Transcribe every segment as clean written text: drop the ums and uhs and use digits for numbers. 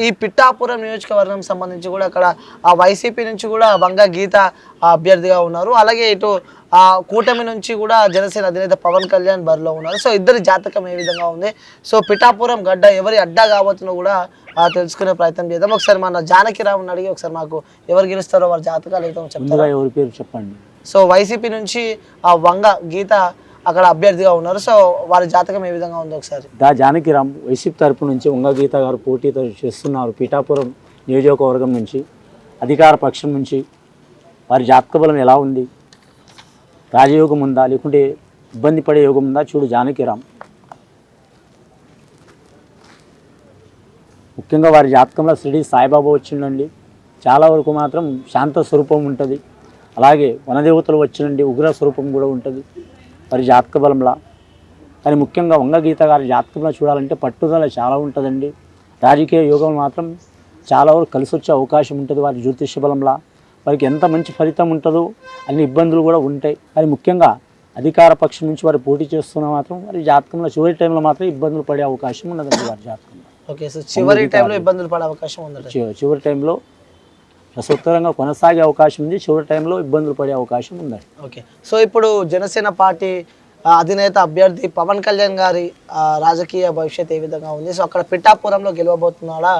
ఈ పిఠాపురం నియోజకవర్గం సంబంధించి కూడా అక్కడ ఆ వైసీపీ నుంచి కూడా వంగ గీత అభ్యర్థిగా ఉన్నారు. అలాగే ఇటు కూటమి నుంచి కూడా జనసేన అధినేత పవన్ కళ్యాణ్ బరిలో ఉన్నారు. సో ఇద్దరి జాతకం ఏ విధంగా ఉంది, సో పిఠాపురం గడ్డ ఎవరి అడ్డా కాబోతుందో కూడా తెలుసుకునే ప్రయత్నం చేద్దాం. ఒకసారి మన జానకిరామ్ని అడిగి ఒకసారి మాకు ఎవరు గెలుస్తారో వారి జాతకాలు అయితే చెప్తారా? ఎవరి పేరు చెప్పండి. సో వైసీపీ నుంచి వంగ గీత అక్కడ అభ్యర్థిగా ఉన్నారు. సో వారి జాతకం ఏ విధంగా ఉందో ఒకసారి. జానకిరామ్ వైసీపీ తరపు నుంచి వంగ గీత గారు పోటీ చేస్తున్నారు. పిఠాపురం నియోజకవర్గం నుంచి అధికార పక్షం నుంచి వారి జాతక బలం ఎలా ఉంది, రాజయోగం ఉందా లేకుంటే ఇబ్బంది పడే యోగం ఉందా చూడు జానకిరామ్. ముఖ్యంగా వారి జాతకంలో షిరిడి సాయిబాబా వచ్చిండండి. చాలా వరకు మాత్రం శాంత స్వరూపం ఉంటుంది. అలాగే వనదేవతలు వచ్చినండి ఉగ్ర స్వరూపం కూడా ఉంటుంది వారి జాతక బలంలా. కానీ ముఖ్యంగా వంగ గీత గారి జాతకంలో చూడాలంటే పట్టుదల చాలా ఉంటుందండి. రాజకీయ యోగం మాత్రం చాలా వరకు కలిసి వచ్చే అవకాశం ఉంటుంది వారి జ్యోతిష్య బలంలా. వారికి ఎంత మంచి ఫలితం ఉంటుందో అన్ని ఇబ్బందులు కూడా ఉంటాయి. కానీ ముఖ్యంగా అధికార పక్షం నుంచి వారు పోటీ చేస్తున్న మాత్రం వారి జాతకంలో చివరి టైంలో మాత్రం ఇబ్బందులు పడే అవకాశం ఉన్నదండి వారి జాతకంలో. ఓకే, సో చివరి టైంలో ఇబ్బందులు పడే అవకాశం ఉంది. చివరి టైంలో ప్రస్తుతంగా కొనసాగే అవకాశం ఉంది, చివరి టైంలో ఇబ్బందులు పడే అవకాశం ఉందండి. ఓకే, సో ఇప్పుడు జనసేన పార్టీ అధినేత అభ్యర్థి పవన్ కళ్యాణ్ గారి రాజకీయ భవిష్యత్ ఏ విధంగా ఉంది, సో అక్కడ పిఠాపురంలో గెలవబోతున్నాడా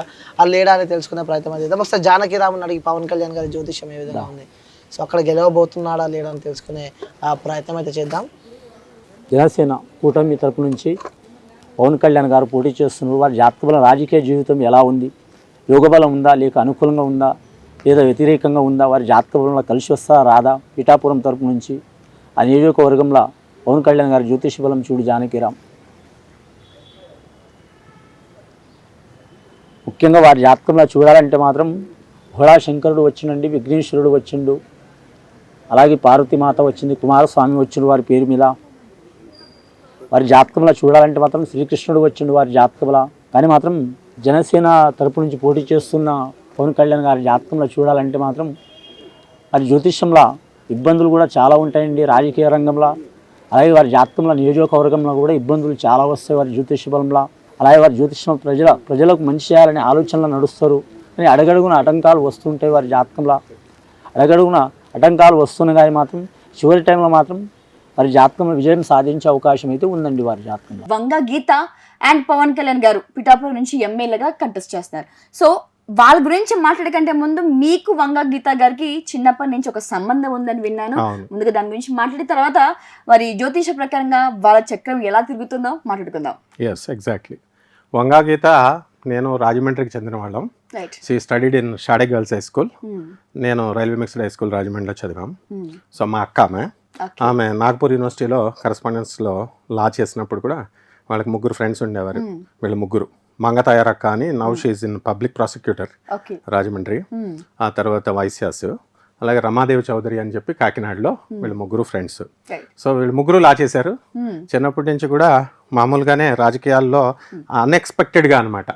లేడా అని తెలుసుకునే ప్రయత్నం చేద్దాం. ఒకసారి జానకిరామ్ని అడిగి పవన్ కళ్యాణ్ గారి జ్యోతిష్యం ఏ విధంగా ఉంది, సో అక్కడ గెలవబోతున్నాడా లేడా అని తెలుసుకునే ప్రయత్నం అయితే చేద్దాం. జనసేన కూటమి తరపు నుంచి పవన్ కళ్యాణ్ గారు పోటీ చేస్తున్నారు. వారి జాతక బలం రాజకీయ జీవితం ఎలా ఉంది, యోగబలం ఉందా లేక అనుకూలంగా ఉందా లేదా వ్యతిరేకంగా ఉందా, వారి జాతక బలంలో కలిసి వస్తా రాదా. పిఠాపురం తరపు నుంచి ఆ నియోజకవర్గంలో పవన్ కళ్యాణ్ గారి జ్యోతిష బలం చూడు జానకిరామ్. ముఖ్యంగా వారి జాతకంలో చూడాలంటే మాత్రం భోళాశంకరుడు వచ్చిండండి, విఘ్నేశ్వరుడు వచ్చిండు, అలాగే పార్వతీమాత వచ్చింది, కుమారస్వామి వచ్చిండు వారి పేరు మీద. వారి జాతకంలో చూడాలంటే మాత్రం శ్రీకృష్ణుడు వచ్చిండు వారి జాతకంలో. కానీ మాత్రం జనసేన తరపు నుంచి పోటీ చేస్తున్న పవన్ కళ్యాణ్ గారి జాతకంలో చూడాలంటే మాత్రం వారి జ్యోతిష్యంలో ఇబ్బందులు కూడా చాలా ఉంటాయండి రాజకీయ రంగంలో. అలాగే వారి జాతకంలో నియోజకవర్గంలో కూడా ఇబ్బందులు చాలా వస్తాయి వారి జ్యోతిష బలంలో. అలాగే వారి జ్యోతిష్యం ప్రజలకు మంచి చేయాలనే ఆలోచనలు నడుస్తారు. కానీ అడగడుగున ఆటంకాలు వస్తుంటాయి వారి జాతకంలో. అడగడుగున ఆటంకాలు వస్తున్నాయి కానీ మాత్రం చివరి టైంలో మాత్రం వారి జాతకంలో విజయం సాధించే అవకాశం అయితే ఉందండి వారి జాతకంలో. వంగ గీత అండ్ పవన్ కళ్యాణ్ గారు పిఠాపురం నుంచి ఎమ్మెల్యేగా కంటెస్ట్ చేస్తున్నారు. సో వాళ్ళ గురించి మాట్లాడకంటే ముందు మీకు వంగ గీత గారికి చిన్నప్పటి నుంచి ఒక సంబంధం ఉందని విన్నాను. ముందుగా దాని గురించి మాట్లాడిన తర్వాత మరి జ్యోతిష ప్రకారంగా వాళ్ళ చక్రం ఎలా తిరుగుతుందో మాట్లాడుకుందాం. Yes, exactly. వంగ గీత నేను రాజమండ్రికి చెందిన వాళ్ళం. షీ స్టడీడ్ ఇన్ షాడే గర్ల్స్ హై స్కూల్. నేను రైల్వే మిక్స్డ్ హై స్కూల్ రాజమండ్రిలో చదివాం. సో మా అక్క ఆమె నాగపూర్ యూనివర్సిటీలో కరెస్పాండెన్స్లో లా చేసినప్పుడు కూడా వాళ్ళకి 3 ఫ్రెండ్స్ ఉండేవారు. వీళ్ళు 3 మంగతాయారక్క అని, now she's in public prosecutor Rajahmundry. ఆ తర్వాత వైశ్యాస్, అలాగే రమాదేవి చౌదరి అని చెప్పి కాకినాడలో. వీళ్ళు 3 ఫ్రెండ్స్. సో వీళ్ళు 3 లా చేశారు. చిన్నప్పటి నుంచి కూడా మామూలుగానే రాజకీయాల్లో అన్ఎక్స్పెక్టెడ్గా అనమాట.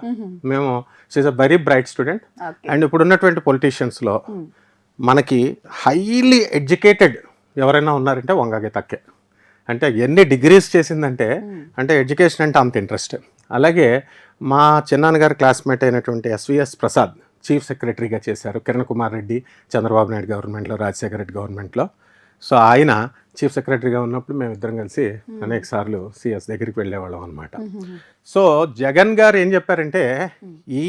మేము she's a very bright student. And ఇప్పుడు ఉన్నటువంటి పొలిటీషియన్స్లో మనకి హైలీ ఎడ్యుకేటెడ్ ఎవరైనా ఉన్నారంటే వంగ గీతక్కే. అంటే ఎన్ని డిగ్రీస్ చేసిందంటే అంటే ఎడ్యుకేషన్ అంటే అంత ఇంట్రెస్ట్. అలాగే మా చిన్నాన్నగారి క్లాస్మేట్ అయినటువంటి ఎస్విఎస్ ప్రసాద్ చీఫ్ సెక్రటరీగా చేశారు. కిరణ్ కుమార్ రెడ్డి చంద్రబాబు నాయుడు గవర్నమెంట్లో, రాజశేఖర రెడ్డి గవర్నమెంట్లో. సో ఆయన చీఫ్ సెక్రటరీగా ఉన్నప్పుడు మేమిద్దరం కలిసి అనేక సార్లు సిఎస్ దగ్గరికి వెళ్ళేవాళ్ళం అనమాట. సో జగన్ గారు ఏం చెప్పారంటే ఈ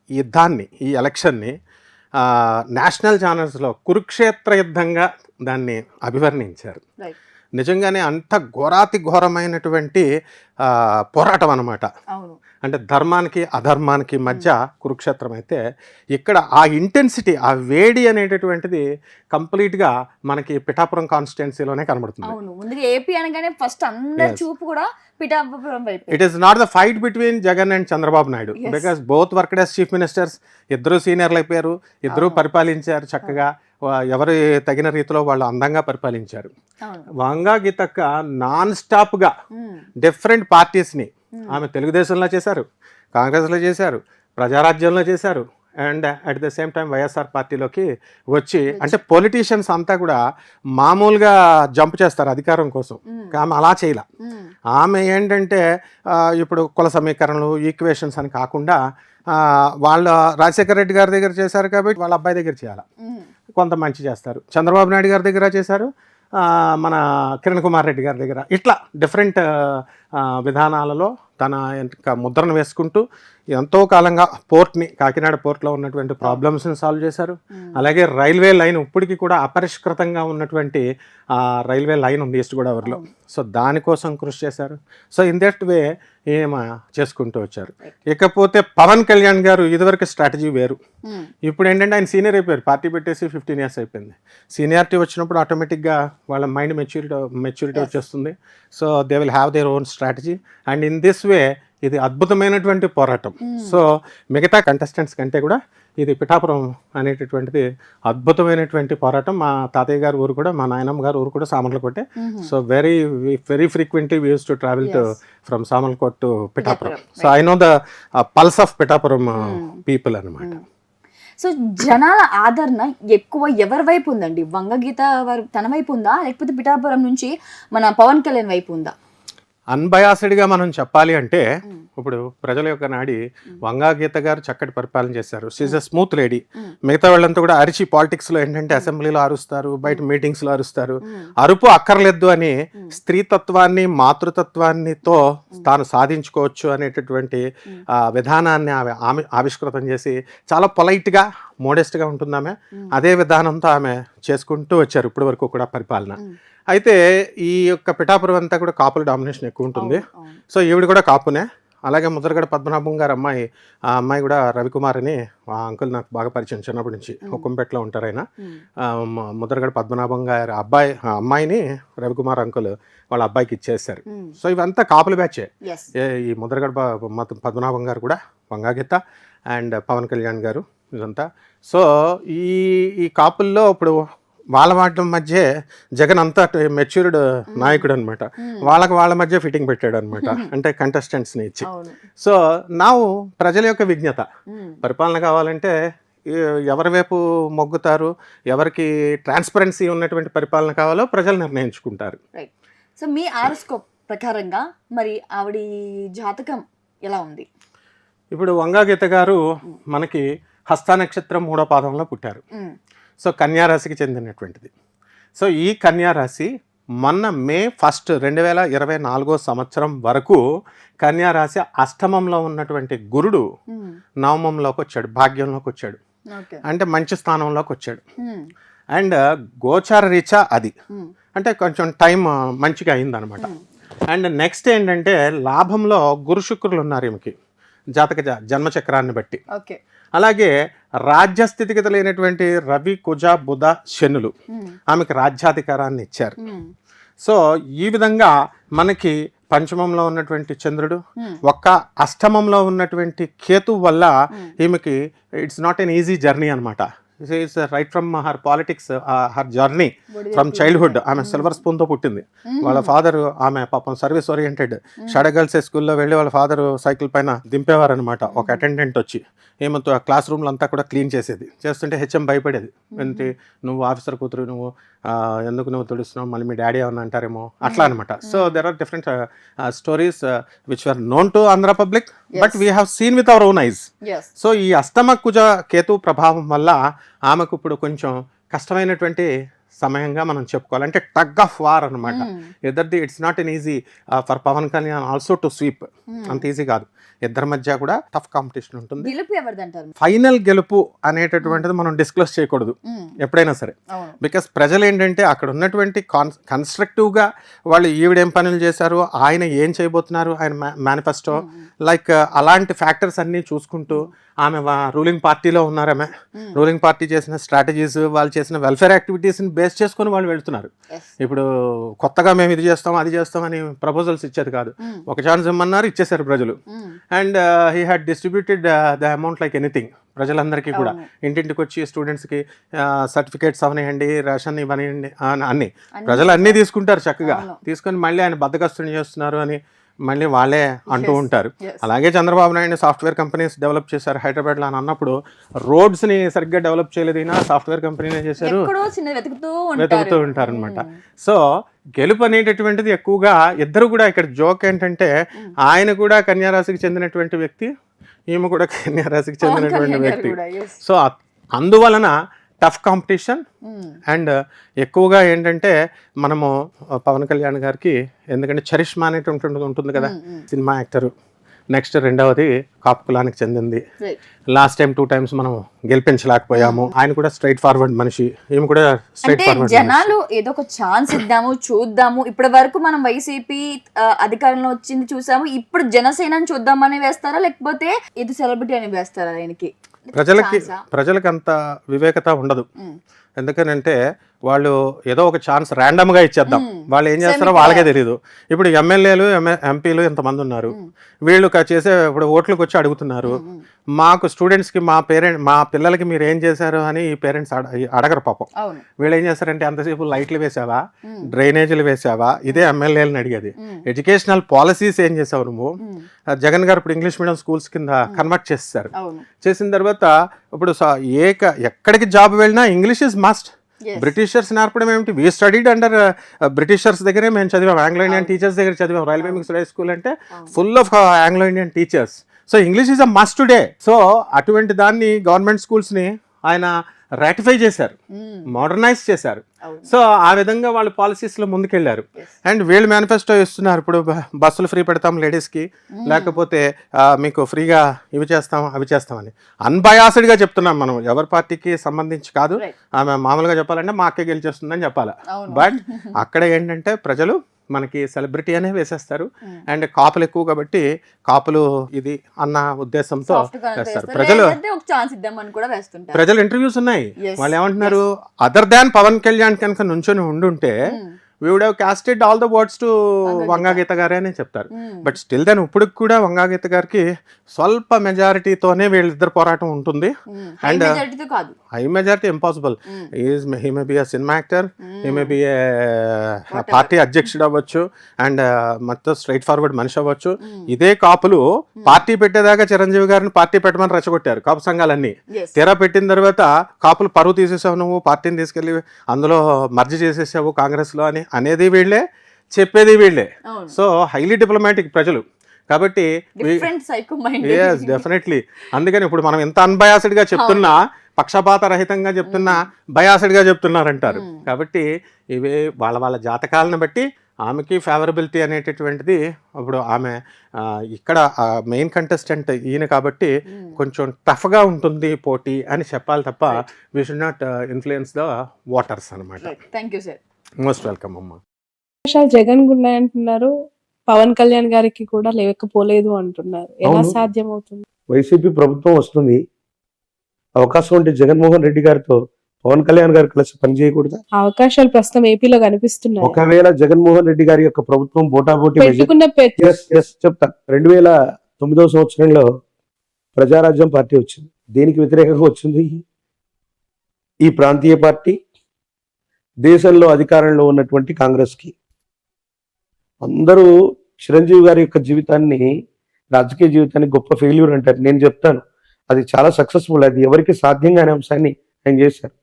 యుద్ధాన్ని, ఈ ఎలక్షన్ని నేషనల్ ఛానల్స్లో కురుక్షేత్ర యుద్ధంగా దాన్ని అభివర్ణించారు. నిజంగానే అంత ఘోరాతి ఘోరమైనటువంటి పోరాటం అన్నమాట. అంటే ధర్మానికి అధర్మానికి మధ్య కురుక్షేత్రం అయితే ఇక్కడ ఆ ఇంటెన్సిటీ, ఆ వేడి అనేటటువంటిది కంప్లీట్గా మనకి పిఠాపురం కాన్స్టిట్యున్సీలోనే కనబడుతుంది. It is not the fight between Jagan and Chandrababu Naidu, because both worked as chief ministers. ఇద్దరు సీనియర్లు అయిపోయారు, ఇద్దరు పరిపాలించారు చక్కగా. ఎవరు తగిన రీతిలో వాళ్ళు అందంగా పరిపాలించారు. వంగ గీతక్క నాన్ స్టాప్గా డిఫరెంట్ పార్టీస్ని ఆమె తెలుగుదేశంలో చేశారు, కాంగ్రెస్లో చేశారు, ప్రజారాజ్యంలో చేశారు, and at the same time YSR పార్టీలోకి వచ్చి, అంటే పొలిటీషియన్స్ అంతా కూడా మామూలుగా జంప్ చేస్తారు అధికారం కోసం, ఆమె అలా చేయాల. ఆమె ఏంటంటే ఇప్పుడు కుల సమీకరణలు, ఈక్వేషన్స్ అని కాకుండా వాళ్ళ రాజశేఖర రెడ్డి గారి దగ్గర చేశారు కాబట్టి వాళ్ళ అబ్బాయి దగ్గర చేయాలి. కొంత మంచి చేస్తారు, చంద్రబాబు నాయుడు గారి దగ్గర చేశారు, మన కిరణ్ కుమార్ రెడ్డి గారి దగ్గర, ఇట్లా డిఫరెంట్ విధానాలలో తన ముద్రను వేసుకుంటూ ఎంతో కాలంగా పోర్ట్ని, కాకినాడ పోర్ట్లో ఉన్నటువంటి ప్రాబ్లమ్స్ని సాల్వ్ చేశారు. అలాగే రైల్వే లైన్ ఇప్పటికీ కూడా అపరిష్కృతంగా ఉన్నటువంటి రైల్వే లైన్ ఉంది ఈస్ట్ గోదావరిలో, సో దానికోసం కృషి చేశారు. సో ఇన్ దట్ వే ఏమ చేసుకుంటూ వచ్చారు. ఇకపోతే పవన్ కళ్యాణ్ గారు ఇదివరకు స్ట్రాటజీ వేరు, ఇప్పుడు ఏంటంటే ఆయన సీనియర్ అయిపోయారు, పార్టీ పెట్టేసి 15 years అయిపోయింది. సీనియారిటీ వచ్చినప్పుడు ఆటోమేటిక్గా వాళ్ళ మైండ్ మెచ్యూరిటీ వచ్చేస్తుంది. So they will have their own strategy and in this way ఇది అద్భుతమైనటువంటి పోరాటం. సో మిగతా కంటెస్టెంట్స్ కంటే కూడా ఇది పిఠాపురం అనేటటువంటిది అద్భుతమైనటువంటి పోరాటం. మా తాతయ్య గారి ఊరు కూడా, మా నాయనమ్మ గారి ఊరు కూడా సామర్లకోటే. So very frequently we use to travel to from Samarlakota to Pithapuram. So I know the pulse of Pithapuram people అనమాట. సో జనాల ఆదరణ ఎక్కువ ఎవరి వైపు ఉందండి? వంగగీత వారు తన వైపు ఉందా, లేకపోతే పిఠాపురం నుంచి మన పవన్ కళ్యాణ్ వైపు ఉందా? అన్బయాస్డ్గా మనం చెప్పాలి అంటే ఇప్పుడు ప్రజల యొక్క నాడి వంగాగీత గారు చక్కటి పరిపాలన చేశారు. She's a smooth lady. మిగతా వాళ్ళంతా కూడా అరిచి పాలిటిక్స్లో ఏంటంటే అసెంబ్లీలో అరుస్తారు, బయట మీటింగ్స్లో అరుస్తారు. అరుపు అక్కర్లేదు అని స్త్రీతత్వాన్ని, మాతృతత్వాన్నితో తాను సాధించుకోవచ్చు అనేటటువంటి విధానాన్ని ఆవిష్కృతం చేసి చాలా పొలైట్గా, మోడెస్ట్గా ఉంటుంది ఆమె. అదే విధానంతో ఆమె చేసుకుంటూ వచ్చారు ఇప్పటి వరకు కూడా పరిపాలన. అయితే ఈ యొక్క పిఠాపురం అంతా కూడా కాపుల డామినేషన్ ఎక్కువ ఉంటుంది. సో ఈవిడ కూడా కాపునే. అలాగే ముద్రగడ పద్మనాభం గారు అమ్మాయి, ఆ అమ్మాయి కూడా రవికుమార్ అని, ఆ అంకుల్ నాకు బాగా పరిచయం చిన్నప్పటి నుంచి, హుకుంపేటలో ఉంటారు ఆయన. ముద్రగడ పద్మనాభం గారు అమ్మాయిని రవికుమార్ అంకుల్ వాళ్ళ అబ్బాయికి ఇచ్చేసారు. సో ఇవంతా కాపుల బ్యాచే. ఈ ముద్రగడ పద్మనాభం గారు కూడా, వంగాగీత అండ్ పవన్ కళ్యాణ్ గారు, ఇదంతా. సో ఈ కాపుల్లో ఇప్పుడు వాళ్ళ మధ్య జగన్ అంతా మెచ్యూర్డ్ నాయకుడు అనమాట. వాళ్ళ మధ్య ఫిట్టింగ్ పెట్టాడు అనమాట, అంటే కంటెస్టెంట్స్ని ఇచ్చి. సో నా ప్రజల యొక్క విజ్ఞత, పరిపాలన కావాలంటే ఎవరి వైపు మొగ్గుతారు, ఎవరికి ట్రాన్స్పరెన్సీ ఉన్నటువంటి పరిపాలన కావాలో ప్రజలు నిర్ణయించుకుంటారు. సో మీ ఆరోస్కోప్ ప్రకారంగా మరి ఆవిడ జాతకం ఎలా ఉంది? ఇప్పుడు వంగాగీత గారు మనకి హస్త నక్షత్రం 3వ పాదంలో పుట్టారు. సో కన్యారాశికి చెందినటువంటిది. సో ఈ కన్యారాశి మొన్న May 1, 2024 సంవత్సరం వరకు కన్యారాశి అష్టమంలో ఉన్నటువంటి గురుడు నవమంలోకి వచ్చాడు, భాగ్యంలోకి వచ్చాడు, అంటే మంచి స్థానంలోకి వచ్చాడు. అండ్ గోచార రీత్యా అది అంటే కొంచెం టైం మంచిగా అయిందనమాట. అండ్ నెక్స్ట్ ఏంటంటే లాభంలో గురు శుక్రులు ఉన్నారు ఈమెకి జాతక జన్మచక్రాన్ని బట్టి. అలాగే రాజ్యస్థితిగతి లేనటువంటి రవి, కుజ, బుధ, శనులు ఆమెకు రాజ్యాధికారాన్ని ఇచ్చారు. సో ఈ విధంగా మనకి పంచమంలో ఉన్నటువంటి చంద్రుడు, ఒక్క అష్టమంలో ఉన్నటువంటి కేతు వల్ల ఈమెకి it's not an easy journey అనమాట. Right from her politics, her journey from childhood. ఆమె సిల్వర్ స్పూన్తో పుట్టింది. వాళ్ళ ఫాదర్, ఆమె పాపం సర్వీస్ ఓరియంటెడ్, షాడే గర్ల్స్ స్కూల్లో వెళ్ళి వాళ్ళ ఫాదర్ సైకిల్ పైన దింపేవారు అనమాట. ఒక అటెండెంట్ వచ్చి ఏమంతో ఆ క్లాస్ రూమ్లో అంతా కూడా క్లీన్ చేసేది. చేస్తుంటే హెచ్ఎం భయపడేది, ఏంటి నువ్వు ఆఫీసర్ కూతురు, నువ్వు ఎందుకు నువ్వు తుడుస్తున్నావు, మళ్ళీ మీ డాడీ ఏమన్నా అంటారేమో, అట్లా అనమాట. So there are different stories which are known to Andhra public, but we have seen with our own eyes. So ఈ అష్టమ కుజ కేతు ప్రభావం వల్ల ఆమెకు ఇప్పుడు కొంచెం కష్టమైనటువంటి సమయంగా మనం చెప్పుకోవాలి. అంటే టగ్ ఆఫ్ వార్ అనమాట. ఇద్దరిది it's not an easy for Pavan Kalyan also to sweep. అంత ఈజీ కాదు. ఇద్దరి మధ్య కూడా టఫ్ కాంపిటీషన్ ఉంటుంది. ఫైనల్ గెలుపు అనేటటువంటిది మనం డిస్క్లోజ్ చేయకూడదు ఎప్పుడైనా సరే. బికాస్ ప్రజలు ఏంటంటే అక్కడ ఉన్నటువంటి కన్స్ట్రక్టివ్గా వాళ్ళు ఈవిడేం పనులు చేశారు, ఆయన ఏం చేయబోతున్నారు, ఆయన మేనిఫెస్టో, లైక్ అలాంటి ఫ్యాక్టర్స్ అన్నీ చూసుకుంటూ, ఆమె రూలింగ్ పార్టీలో ఉన్నారు, ఆమె రూలింగ్ పార్టీ చేసిన స్ట్రాటజీస్, వాళ్ళు చేసిన వెల్ఫేర్ యాక్టివిటీస్ని బేస్ చేసుకొని వాళ్ళు వెళ్తున్నారు. ఇప్పుడు కొత్తగా మేము ఇది చేస్తాం, అది చేస్తాం అని ప్రపోజల్స్ ఇచ్చేది కాదు. ఒక ఛాన్స్ ఇమ్మన్నారు, ఇచ్చేసారు ప్రజలు. And he had distributed the amount like anything. ప్రజలందరికీ కూడా ఇంటింటికి వచ్చి స్టూడెంట్స్కి సర్టిఫికేట్స్ అవనివ్వండి, రేషన్ ఇవ్వనివ్వండి, అన్నీ ప్రజలు అన్నీ తీసుకుంటారు చక్కగా. తీసుకొని మళ్ళీ ఆయన బద్దకస్తుని చేస్తున్నారు అని మళ్ళీ వాళ్ళే అంటూ ఉంటారు. yes. అలాగే Chandrababu Naidu software companies develop చేశారు హైదరాబాద్లో అని అన్నప్పుడు రోడ్స్ని సరిగ్గా డెవలప్ చేయలేదు, ఈయన సాఫ్ట్వేర్ కంపెనీనే చేశారు, ఎక్కడో చిన్న వెతుకుతూ ఉంటారు అనమాట. సో గెలుపు అనేటటువంటిది ఎక్కువగా ఇద్దరు కూడా, ఇక్కడ జోక్ ఏంటంటే ఆయన కూడా కన్యారాశికి చెందినటువంటి వ్యక్తి, ఈమె కూడా కన్యారాశికి చెందినటువంటి వ్యక్తి. సో అందువలన టఫ్ కాంపిటీషన్. అండ్ ఎక్కువగా ఏంటంటే మనము పవన్ కళ్యాణ్ గారికి ఎందుకంటే చరిష్మా అనేటువంటి ఉంటుంది కదా, సినిమా యాక్టరు. నెక్స్ట్ రెండవది కాపు కులానికి చెందింది. లాస్ట్ టైం 2 times మనం గెలిపించలేకపోయాము. ఆయన కూడా స్ట్రైట్ ఫార్వర్డ్ మనిషి, ఈమె కూడా స్ట్రైట్ ఫార్వర్డ్. జనాలు ఏదో ఒక ఛాన్స్ ఇద్దాము, చూద్దాము. ఇప్పటి వరకు మనం వైసీపీ అధికారంలో వచ్చింది చూసాము, ఇప్పుడు జనసేనని చూద్దామని వేస్తారా, లేకపోతే ఇది సెలబ్రిటీ అని వేస్తారా? ఆయనకి ప్రజలకి అంత వివేకత ఉండదు. ఎందుకనంటే వాళ్ళు ఏదో ఒక ఛాన్స్ ర్యాండమ్గా ఇచ్చేద్దాం, వాళ్ళు ఏం చేస్తారో వాళ్ళకే తెలియదు. ఇప్పుడు ఎమ్మెల్యేలు ఎంపీలు ఎంతమంది ఉన్నారు, వీళ్ళు చేసే ఇప్పుడు ఓట్లకు వచ్చి అడుగుతున్నారు. మాకు స్టూడెంట్స్కి మా పిల్లలకి మీరు ఏం చేశారు అని ఈ పేరెంట్స్ అడగరు పాపం. వీళ్ళు ఏం చేస్తారంటే అంతసేపు లైట్లు వేసావా, డ్రైనేజీలు వేసావా, ఇదే ఎమ్మెల్యేలను అడిగేది. ఎడ్యుకేషనల్ పాలసీస్ ఏం చేసావు నువ్వు? జగన్ గారు ఇప్పుడు ఇంగ్లీష్ మీడియం స్కూల్స్ కింద కన్వర్ట్ చేస్తారు. చేసిన తర్వాత ఇప్పుడు ఎక్కడికి జాబ్ వెళ్ళినా ఇంగ్లీష్ ఇస్ మస్ట్. బ్రిటిషర్స్ నేర్పడం ఏమిటి? వీ స్టడీడ్ అండర్ బ్రిటిషర్స్ దగ్గరే మేము చదివాం, ఆంగ్లో ఇండియన్ టీచర్స్ దగ్గర చదివాం. రైల్వే మిక్స్డ్ హై స్కూల్ అంటే full of Anglo Indian teachers. So English is a must today. So అటువంటి దాన్ని గవర్నమెంట్ స్కూల్స్ని ఆయన రాటిఫై చేశారు, మోడర్నైజ్ చేశారు. సో ఆ విధంగా వాళ్ళు పాలసీస్లో ముందుకెళ్ళారు. అండ్ వీళ్ళు మేనిఫెస్టో ఇస్తున్నారు, ఇప్పుడు బస్సులు ఫ్రీ పెడతాం లేడీస్కి, లేకపోతే మీకు ఫ్రీగా ఇవి చేస్తాం అవి చేస్తామని. అన్బయాస్డ్గా చెప్తున్నాం మనం, ఎవరి పార్టీకి సంబంధించి కాదు. ఆమె మామూలుగా చెప్పాలంటే మా అక్కే గెలిచేస్తుందని చెప్పాలి. బట్ అక్కడ ఏంటంటే ప్రజలు మనకి సెలబ్రిటీ అనే వేసేస్తారు. అండ్ కాపులు ఎక్కువ కాబట్టి కాపులు ఇది అన్న ఉద్దేశంతో వేస్తారు. ప్రజలు ఇంటర్వ్యూస్ ఉన్నాయి, వాళ్ళు ఏమంటున్నారు, అదర్ దాన్ పవన్ కళ్యాణ్ కనుక నుంచొని ఉండుంటే we would have casted all the votes to Vanga గీత గారే అని చెప్తారు. బట్ స్టిల్ దెన్ ఇప్పుడు కూడా వంగా గీత గారికి స్వల్ప మెజారిటీతోనే వీళ్ళిద్దరు పోరాటం ఉంటుంది. And high majority impossible. He may be a cinema actor, he may be a party అధ్యక్షుడు అవ్వచ్చు, అండ్ మొత్తం స్ట్రైట్ ఫార్వర్డ్ మనిషి అవ్వచ్చు. ఇదే కాపులు పార్టీ పెట్టేదాకా చిరంజీవి గారిని పార్టీ పెట్టమని రెచ్చగొట్టారు కాపు సంఘాలన్నీ. తీరా పెట్టిన తర్వాత కాపులు పరువు తీసేసావు, నువ్వు పార్టీని తీసుకెళ్ళి అందులో మర్జీ చేసేసావు కాంగ్రెస్లో అని అనేది వీళ్ళే, చెప్పేది వీళ్ళే. సో హైలీ డిప్లొమాటిక్ ప్రజలు కాబట్టి డెఫినెట్లీ. అందుకని ఇప్పుడు మనం ఎంత అన్బయాస్డ్గా చెప్తున్నా, పక్షపాత రహితంగా చెప్తున్నా, బయాస్డ్గా చెప్తున్నారంటారు. కాబట్టి ఇవి వాళ్ళ జాతకాలను బట్టి ఆమెకి ఫేవరబిలిటీ అనేటటువంటిది. ఇప్పుడు ఆమె ఇక్కడ మెయిన్ కంటెస్టెంట్ ఈయన కాబట్టి కొంచెం టఫ్గా ఉంటుంది పోటీ అని చెప్పాలి తప్ప we should not influence the waters అనమాట. Thank you sir. Most welcome అమ్మా. జగన్ ఉన్నాయంటున్నారు, పవన్ కళ్యాణ్ గారికి కూడా లేకపోలేదు అంటున్నారు. ఎలా సాధ్యం అవుతుంది? వైసీపీ ప్రభుత్వం వస్తుంది, అవకాశం ఉంటే జగన్మోహన్ రెడ్డి గారితో పవన్ కళ్యాణ్ గారు కలిసి పనిచేయకూడదా? అవకాశాలు ప్రస్తుతం ఏపీలో కనిపిస్తున్నాయి. ఒకవేళ జగన్మోహన్ రెడ్డి గారి యొక్క ప్రభుత్వం బోటాబోటీ చెప్తా, 2009వ సంవత్సరంలో ప్రజారాజ్యం పార్టీ వచ్చింది. దేనికి వ్యతిరేకంగా వచ్చింది? ఈ ప్రాంతీయ పార్టీ దేశంలో అధికారంలో ఉన్నటువంటి కాంగ్రెస్ కి. అందరూ చిరంజీవి గారి యొక్క జీవితాన్ని, రాజకీయ జీవితాన్ని గొప్ప ఫెయిల్యూర్ అంటారు. నేను చెప్తాను, అది చాలా సక్సెస్ఫుల్. అది ఎవరికి సాధ్యం కాని అంశాన్ని ఆయన చేశారు.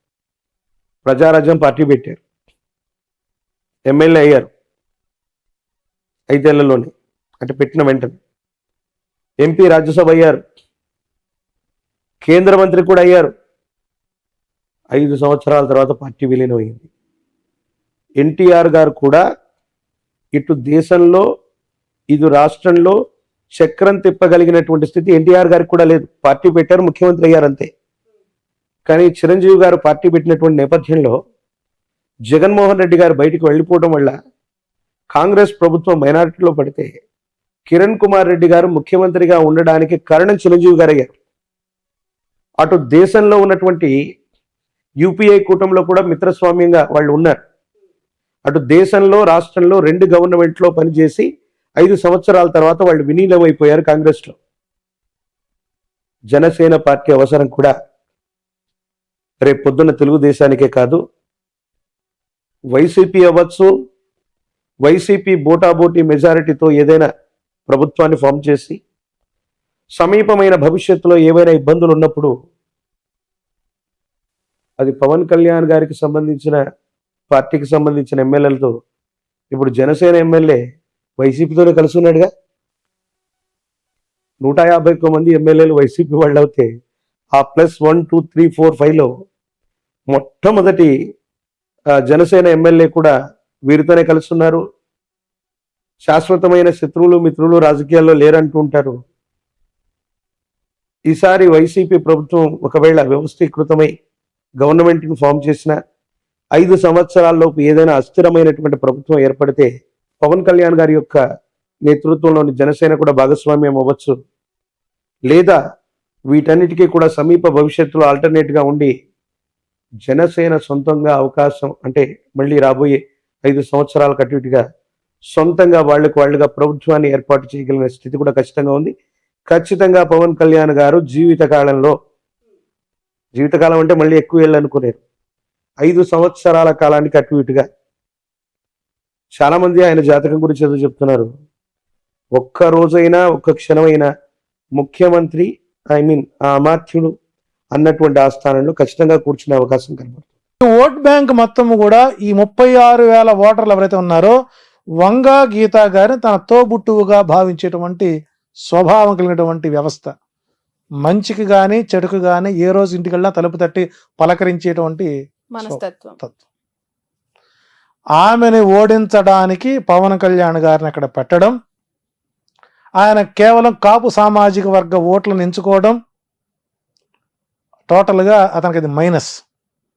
ప్రజారాజ్యం పార్టీ పెట్టారు, ఎమ్మెల్యే అయ్యారు 5 ఏళ్లలోనే, అంటే పెట్టిన వెంటనే. ఎంపీ, రాజ్యసభ అయ్యారు, కేంద్ర మంత్రి కూడా అయ్యారు. 5 సంవత్సరాల తర్వాత పార్టీ విలీనం అయింది. ఎన్టీఆర్ గారు కూడా ఇటు దేశంలో ఇటు రాష్ట్రంలో చక్రం తిప్పగలిగినటువంటి స్థితి ఎన్టీఆర్ గారికి కూడా లేదు. పార్టీ పెట్టారు, ముఖ్యమంత్రి అయ్యారు అంతే. కానీ చిరంజీవి గారు పార్టీ పెట్టినటువంటి నేపథ్యంలో జగన్మోహన్ రెడ్డి గారు బయటికి వెళ్ళిపోవడం వల్ల కాంగ్రెస్ ప్రభుత్వం మైనారిటీలో పడితే కిరణ్ కుమార్ రెడ్డి గారు ముఖ్యమంత్రిగా ఉండడానికి కారణం చిరంజీవి గారు అయ్యారు. అటు దేశంలో ఉన్నటువంటి యూపీఐ కూటమిలో కూడా మిత్రస్వామ్యంగా వాళ్ళు ఉన్నారు. అటు దేశంలో రాష్ట్రంలో 2 గవర్నమెంట్లో పనిచేసి 5 సంవత్సరాల తర్వాత వాళ్ళు విలీనమైపోయారు కాంగ్రెస్లో. జనసేన పార్టీ అవసరం కూడా రేపు పొద్దున్న తెలుగుదేశానికే కాదు, వైసీపీ అవ్వచ్చు. వైసీపీ బోటాబోటీ మెజారిటీతో ఏదైనా ప్రభుత్వాన్ని ఫామ్ చేసి సమీపమైన భవిష్యత్తులో ఏవైనా ఇబ్బందులు ఉన్నప్పుడు అది పవన్ కళ్యాణ్ గారికి సంబంధించిన పార్టీకి సంబంధించిన ఎమ్మెల్యేలతో, ఇప్పుడు జనసేన ఎమ్మెల్యే వైసీపీతోనే కలిసి ఉన్నాడుగా. 151 మంది ఎమ్మెల్యేలు వైసీపీ వాళ్ళు అవుతే ఆ +1 2 3 4 5లో మొట్టమొదటి జనసేన ఎమ్మెల్యే కూడా వీరితోనే కలిసి ఉన్నారు. శాశ్వతమైన శత్రువులు మిత్రులు రాజకీయాల్లో లేరంటూ ఉంటారు. ఈసారి వైసీపీ ప్రభుత్వం ఒకవేళ వ్యవస్థీకృతమై గవర్నమెంట్ని ఫామ్ చేసిన 5 సంవత్సరాల్లోపు ఏదైనా అస్థిరమైనటువంటి ప్రభుత్వం ఏర్పడితే పవన్ కళ్యాణ్ గారి యొక్క నేతృత్వంలోని జనసేన కూడా భాగస్వామ్యం అవ్వచ్చు. లేదా వీటన్నిటికీ కూడా సమీప భవిష్యత్తులో ఆల్టర్నేట్గా ఉండి జనసేన సొంతంగా అవకాశం, అంటే మళ్ళీ రాబోయే 5 సంవత్సరాల కట్టుగా సొంతంగా వాళ్ళుగా ప్రభుత్వాన్ని ఏర్పాటు చేయగలిగిన స్థితి కూడా ఖచ్చితంగా ఉంది. ఖచ్చితంగా పవన్ కళ్యాణ్ గారు జీవితకాలం అంటే మళ్ళీ ఎక్కువ ఏళ్ళు అనుకునేరు, 5 సంవత్సరాల కాలానికి అటు ఇటుగా. చాలా మంది ఆయన జాతకం గురించి ఏదో చెప్తున్నారు. ఒక్క రోజైనా ఒక్క క్షణమైనా ముఖ్యమంత్రి ఆ అమాత్యుడు అన్నటువంటి ఆ స్థానంలో ఖచ్చితంగా కూర్చునే అవకాశం కనబడుతుంది. ఓట్ బ్యాంక్ మొత్తం కూడా ఈ 36,000 ఓటర్లు ఎవరైతే ఉన్నారో వంగా గీతా గారిని తన తోబుట్టువుగా భావించేటువంటి స్వభావం కలిగినటువంటి వ్యవస్థ. మంచికి కానీ చెడుకు కానీ ఏ రోజు ఇంటికెళ్ళినా తలుపు తట్టి పలకరించేటువంటి మనస్తత్వం. ఆమెను ఓడించడానికి పవన్ కళ్యాణ్ గారిని అక్కడ పెట్టడం, ఆయన కేవలం కాపు సామాజిక వర్గ ఓట్లను ఎంచుకోవడం, టోటల్గా అతనికి అది మైనస్.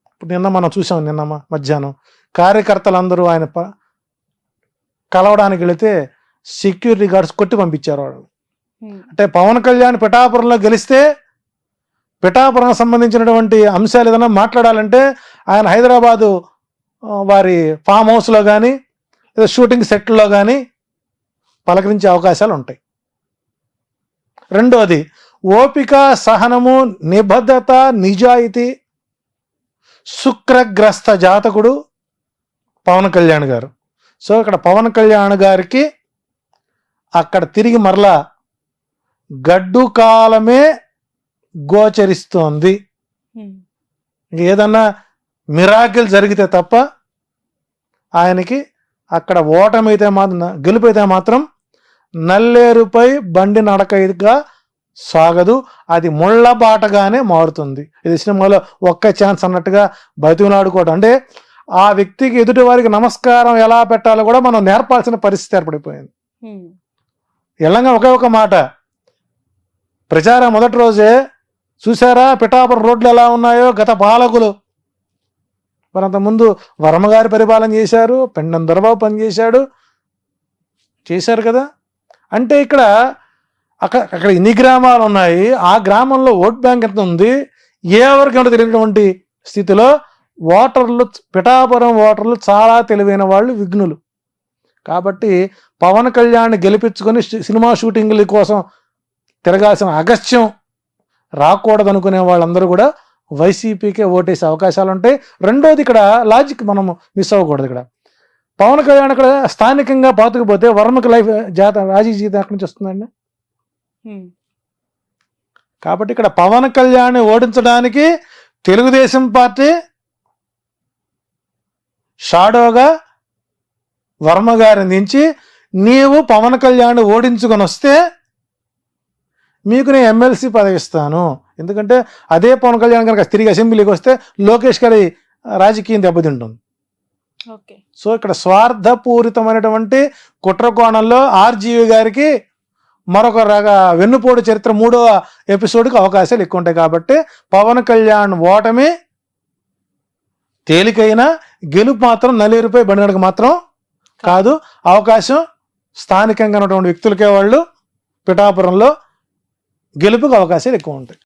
ఇప్పుడు నిన్న మనం చూసాం, నిన్న మధ్యాహ్నం కార్యకర్తలందరూ ఆయన కలవడానికి వెళితే సెక్యూరిటీ గార్డ్స్ కొట్టి పంపించారు వాళ్ళు. అంటే పవన్ కళ్యాణ్ పిఠాపురంలో గెలిస్తే పిఠాపురం సంబంధించినటువంటి అంశాలు ఏదైనా మాట్లాడాలంటే ఆయన హైదరాబాదు వారి ఫామ్ హౌస్లో కానీ లేదా షూటింగ్ సెట్లో కానీ పలకరించే అవకాశాలు ఉంటాయి. రెండోది ఓపిక, సహనము, నిబద్ధత, నిజాయితీ, శుక్రగ్రస్త జాతకుడు పవన్ కళ్యాణ్ గారు. సో ఇక్కడ పవన్ కళ్యాణ్ గారికి అక్కడ తిరిగి మరలా గడ్డు కాలమే గోచరిస్తోంది. ఏదన్నా మిరాకిల్ జరిగితే తప్ప ఆయనకి అక్కడ ఓటమైతే మాత్రం, గెలుపైతే మాత్రం నల్లేరుపై బండి నడకగా సాగదు, అది ముళ్ళ బాటగానే మారుతుంది. ఇది సినిమాలో ఒక్క ఛాన్స్ అన్నట్టుగా బతిమలాడుకోవడం. అంటే ఆ వ్యక్తికి ఎదుటి వారికి నమస్కారం ఎలా పెట్టాలో కూడా మనం నేర్పాల్సిన పరిస్థితి ఏర్పడిపోయింది. ఎలాగా ఒకే ఒక మాట, ప్రచారం మొదటి రోజే చూసారా పిఠాపురం రోడ్లు ఎలా ఉన్నాయో, గత పాలకులు మరి అంతకుముందు వర్మగారి పరిపాలన చేశారు, పెండం దొరబాబు పనిచేశాడు, చేశారు కదా. అంటే ఇక్కడ అక్కడ ఇన్ని గ్రామాలు ఉన్నాయి, ఆ గ్రామంలో ఓట్ బ్యాంక్ ఎంత ఉంది ఎవరికంటే తెలియనటువంటి స్థితిలో ఓటర్లు, పిఠాపురం ఓటర్లు చాలా తెలివైన వాళ్ళు, విఘ్నులు. కాబట్టి పవన్ కళ్యాణ్ గెలిపించుకొని సినిమా షూటింగ్ల కోసం తిరగాల్సిన అగస్త్యం రాకూడదు అనుకునే వాళ్ళందరూ కూడా వైసీపీకే ఓటేసే అవకాశాలు ఉంటాయి. రెండోది ఇక్కడ లాజిక్ మనం మిస్ అవ్వకూడదు. ఇక్కడ పవన్ కళ్యాణ్ ఇక్కడ స్థానికంగా పాతుకుపోతే వర్మకి లైఫ్ రాజీ జీతం ఎక్కడి నుంచి వస్తుందండి? కాబట్టి ఇక్కడ పవన్ కళ్యాణ్ ఓడించడానికి తెలుగుదేశం పార్టీ షాడోగా వర్మ గారిని దించి, నీవు పవన్ కళ్యాణ్ ఓడించుకొని వస్తే మీకు నేను ఎమ్మెల్సీ పదవి ఇస్తాను. ఎందుకంటే అదే పవన్ కళ్యాణ్ కనుక తిరిగి అసెంబ్లీకి వస్తే లోకేష్ గారి రాజకీయం దెబ్బతింటుంది. సో ఇక్కడ స్వార్థపూరితమైనటువంటి కుట్ర కోణంలో ఆర్జీవి గారికి మరొక వెన్నుపోటు చరిత్ర 3వ ఎపిసోడ్కి అవకాశాలు ఎక్కువ ఉంటాయి. కాబట్టి పవన్ కళ్యాణ్ ఓటమి తేలికైన, గెలుపు మాత్రం నల్లేరుపై బండినడక మాత్రం కాదు. అవకాశం స్థానికంగా ఉన్నటువంటి వ్యక్తులకే, వాళ్ళు పిఠాపురంలో గెలుపుకు అవకాశాలు ఎక్కువ ఉంటాయి.